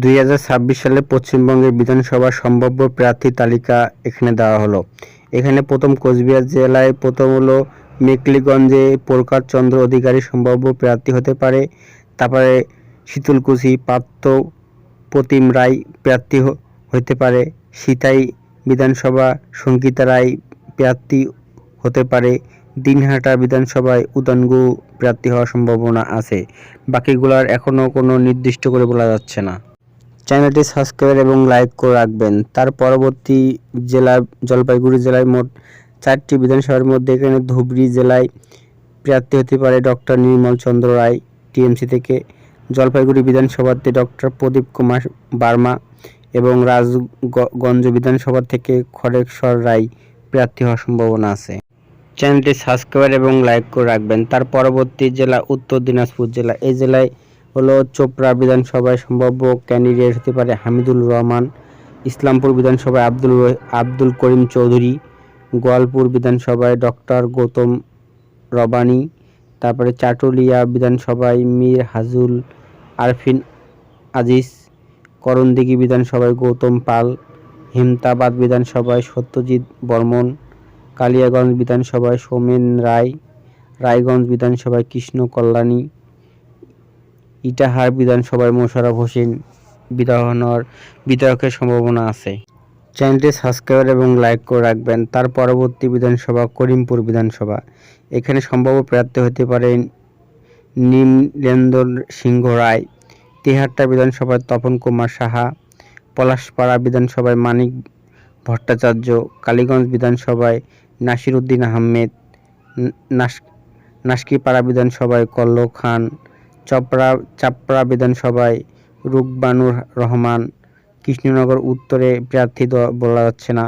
2026 সালে পশ্চিমবঙ্গের বিধানসভার সম্ভাব্য প্রার্থী তালিকা এখানে দেওয়া হলো। এখানে প্রথম কোচবিহার জেলায় প্রথম হলো মেকলিগঞ্জে প্রকাশচন্দ্র অধিকারী সম্ভাব্য প্রার্থী হতে পারে। তারপরে শীতলকুচি পার্থ প্রতিম রায় প্রার্থী হতে পারে। সিতাই বিধানসভা সঙ্গীতা রায় প্রার্থী হতে পারে। দিনহাটা বিধানসভায় উদানগু প্রার্থী হওয়ার সম্ভাবনা আছে। বাকিগুলার এখনও কোনো নির্দিষ্ট করে বলা যাচ্ছে না। চ্যানেলটি সাবস্ক্রাইব এবং লাইক করে রাখবেন। তার পরবর্তী জেলা জলপাইগুড়ি জেলায় মোট 4টি বিধানসভার মধ্যে এখানে ধুবড়ী জেলায় প্রার্থী হতে পারে ডক্টর নির্মল চন্দ্র রায় টিএমসি থেকে। জলপাইগুড়ি বিধানসভাতে ডক্টর প্রদীপ কুমার বার্মা এবং রাজগঞ্জ বিধানসভা থেকে খড়েশ্বর রায় প্রার্থী হওয়ার সম্ভাবনা আছে। চ্যানেলটি সাবস্ক্রাইব এবং লাইক করে রাখবেন। তার পরবর্তী জেলা উত্তর দিনাজপুর জেলা। এই জেলায় হলো চোপড়া বিধানসভায় সম্ভাব্য ক্যান্ডিডেট হতে পারে হামিদুল রহমান। ইসলামপুর বিধানসভায় আব্দুল করিম চৌধুরী। গোয়ালপুর বিধানসভায় ডক্টর গৌতম রবানী। তারপরে চাটুলিয়া বিধানসভায় মীর হাজুল আরফিন আজিজ। করণদিঘি বিধানসভায় গৌতম পাল। হেমতাবাদ বিধানসভায় সত্যজিৎ বর্মন। কালিয়াগঞ্জ বিধানসভায় সোমেন রায়। রায়গঞ্জ বিধানসভায় কৃষ্ণ কল্যাণী। ইটাহার বিধানসভায় মোশাররফ হোসেন বিধায়কের সম্ভাবনা আছে। চ্যানেলটি সাবস্ক্রাইব এবং লাইক করে রাখবেন। তার পরবর্তী বিধানসভা করিমপুর বিধানসভা। এখানে সম্ভাব্য প্রার্থী হতে পারে নীলেন্দর সিংহ রায়। তেহাট্টা বিধানসভায় তপন কুমার সাহা। পলাশপাড়া বিধানসভায় মানিক ভট্টাচার্য। কালীগঞ্জ বিধানসভায় নাসির উদ্দিন আহমেদ। নাসকিপাড়া বিধানসভায় কল্লো খান। চাপড়া বিধানসভায় রুকবানুর রহমান। কৃষ্ণনগর উত্তরে প্রার্থী বলা যাচ্ছে না।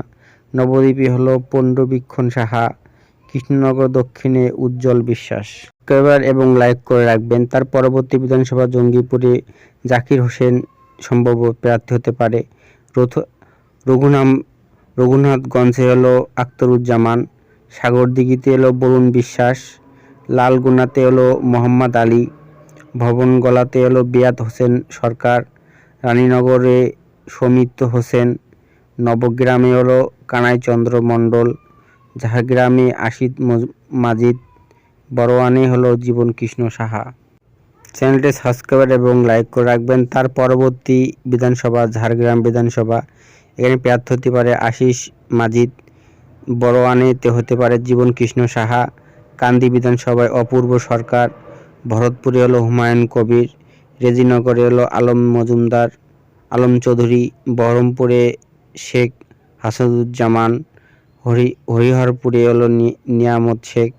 নবদ্বীপে হলো পণ্ডবীক্ষণ সাহা। কৃষ্ণনগর দক্ষিণে উজ্জ্বল বিশ্বাস। সাবস্ক্রাইব এবং লাইক করে রাখবেন। তার পরবর্তী বিধানসভা জঙ্গিপুরে জাকির হোসেন সম্ভাব্য প্রার্থী হতে পারে। রঘুনাথগঞ্জে হলো আখতারুজ্জামান। সাগরদিঘিতে হলো বরুণ বিশ্বাস। লালগুনাতে হলো মোহাম্মদ আলী। ভবনগলাতে হলো বিয়াত হোসেন সরকার। রানীনগরে সৌমিত্র হোসেন। নবগ্রামে হলো কানাইচন্দ্র মণ্ডল। ঝাড়গ্রামে আশিদ মাজিদ। বড়োয়ানে হলো জীবন কৃষ্ণ সাহা। চ্যানেলটি সাবস্ক্রাইব এবং লাইক করে রাখবেন। তার পরবর্তী বিধানসভা ঝাড়গ্রাম বিধানসভা। এখানে প্রার্থী হতে পারে আশিস মাজিদ। বড়োয়ানেতে হতে পারে জীবন কৃষ্ণ সাহা। কান্দি বিধানসভায় অপূর্ব সরকার। ভরতপুরে হলো হুমায়ুন কবির। রেজিনগরে হলো আলম চৌধুরী। বহরমপুরে শেখ হাসানুজ্জামান। হরিহরপুরে হলো নিয়ামত শেখ।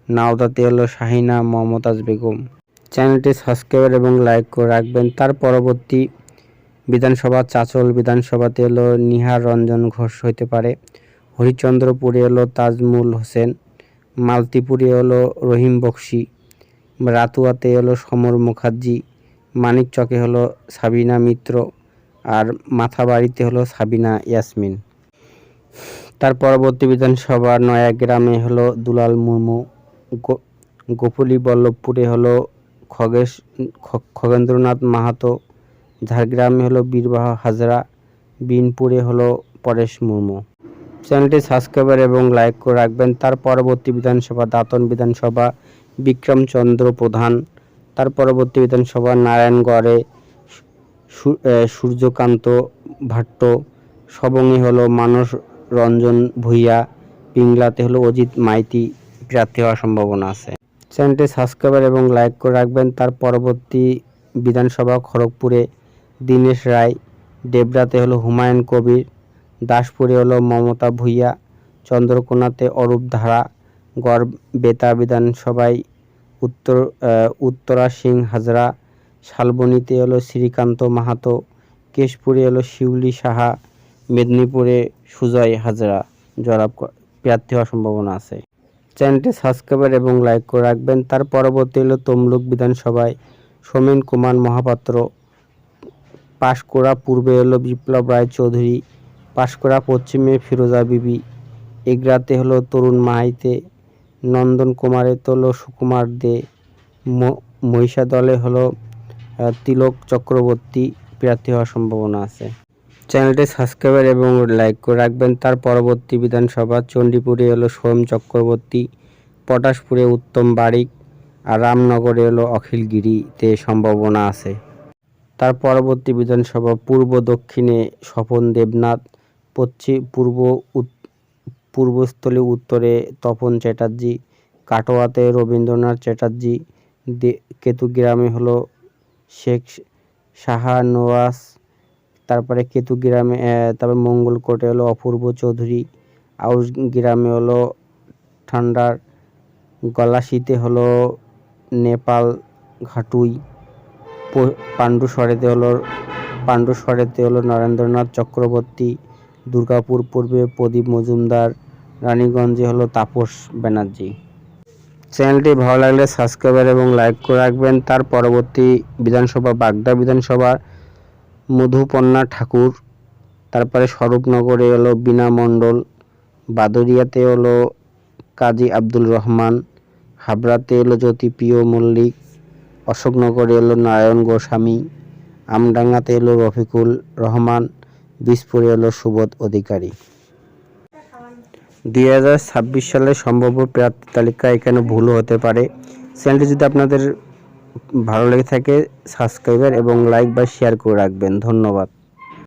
নাওদাতে হলো শাহিনা মমতাজ বেগম। চ্যানেলটি সাবস্ক্রাইব এবং লাইক করে রাখবেন। তার পরবর্তী বিধানসভা চাঁচল বিধানসভাতে হলো নিহার রঞ্জন ঘোষ হতে পারে। হরিচন্দ্রপুরে হলো তাজমুল হোসেন। মালতীপুরে হলো রহিম বক্সি। রাতুয়াতে হলো সমর মুখার্জি। মানিকচকে হলো সাবিনা মিত্র। আর মাথাবাড়িতে হলো সাবিনা ইয়াসমিন। তার পরবর্তী বিধানসভা নয়াগ্রামে হলো দুলাল মুর্মু। গোপলী বল্লভপুরে হলো খগেন্দ্রনাথ মাহাতো। ঝাড়গ্রামে হলো বীরবাহা হাজরা। বিনপুরে হলো পরেশ মুর্মু। চ্যানেলটি সাবস্ক্রাইব এবং লাইক করে রাখবেন। তার পরবর্তী বিধানসভা দাঁতন বিধানসভা বিক্রমচন্দ্র প্রধান। তার পরবর্তী বিধানসভা নারায়ণগড়ে সূর্যকান্ত ভাট্ট। সবংয়ে হলো মানস রঞ্জন ভূঁইয়া। পিংলাতে হলো অজিত মাইতি প্রার্থী হওয়ার সম্ভাবনা আছে। চ্যানেলটি সাবস্ক্রাইব এবং লাইক করে রাখবেন। তার পরবর্তী বিধানসভা খড়গপুরে দীনেশ রায়। ডেবরাতে হলো হুমায়ুন কবির। দাসপুরে হলো মমতা ভূঁইয়া। চন্দ্রকোনাতে অরূপ ধারা। গড়বেতা বিধানসভায় উত্তরা সিং হাজরা। শালবনীতে হলো শ্রীকান্ত মাহাতো। কেশপুরে হলো শিউলি সাহা। মেদিনীপুরে সুজয় হাজরা প্রার্থী হওয়ার সম্ভাবনা আছে। চ্যানেলটি সাবস্ক্রাইব এবং লাইক করে রাখবেন। তার পরবর্তী হলো তমলুক বিধানসভায় সোমেন কুমার মহাপাত্র। পাঁশকুড়া পূর্বে হলো বিপ্লব রায় চৌধুরী। পাঁশকুড়া পশ্চিমে ফিরোজা বিবি। এগরাতে হলো তরুণ মাহাইতে। নন্দন কুমারেতে হলো সুকুমার দে। মহিষাদলে হলো তিলক চক্রবর্তী। প্রার্থী হওয়ার সম্ভাবনা আছে। চ্যানেলটি সাবস্ক্রাইব এবং লাইক করে রাখবেন। তার পরবর্তী বিধানসভা চণ্ডীপুরে হলো সোম চক্রবর্তী, পটাশপুরে উত্তম বারিক, আর রামনগরে হলো অখিল গিরিতে সম্ভাবনা আছে। তার পরবর্তী বিধানসভা পূর্ব দক্ষিণে স্বপন দেবনাথ, পূর্বস্থলী উত্তরে তপন চ্যাটার্জি, কাটোয়াতে রবীন্দ্রনাথ চ্যাটার্জি, কেতুগ্রামে হলো শেখ শাহনওয়াজ, তারপরে কেতুগ্রামে তারপরে মঙ্গলকোটে হলো অপূর্ব চৌধুরী, আউশ গ্রামে হলো ঠান্ডার, গলাশিতে হলো নেপাল ঘাটুই, পাণ্ডুসরেতে হলো নরেন্দ্রনাথ চক্রবর্তী, দুর্গাপুর পূর্বে প্রদীপ মজুমদার, রানীগঞ্জে হলো তাপস ব্যানার্জি। চ্যানেলটি ভালো লাগলে সাবস্ক্রাইব এবং লাইক করে রাখবেন। তার পরবর্তী বিধানসভা বাগদা বিধানসভা মধুপর্ণা ঠাকুর, তারপরে স্বরূপনগরে হলো বীণা মণ্ডল, বাদুড়িয়াতে হলো কাজী আব্দুল রহমান, হাবড়াতে হলো জ্যোতিপ্রিয় মল্লিক, অশোকনগরে হলো নারায়ণ গোস্বামী, আমডাঙ্গাতে হলো রফিকুল রহমান, বীজপুরে হলো সুবোধ অধিকারী। 2026 সালের সম্ভাব্য প্রার্থী তালিকা এখানে ভুলও হতে পারে। চ্যানেলটি যদি আপনাদের ভালো লেগে থাকে সাবস্ক্রাইব এবং লাইক বা শেয়ার করে রাখবেন। ধন্যবাদ।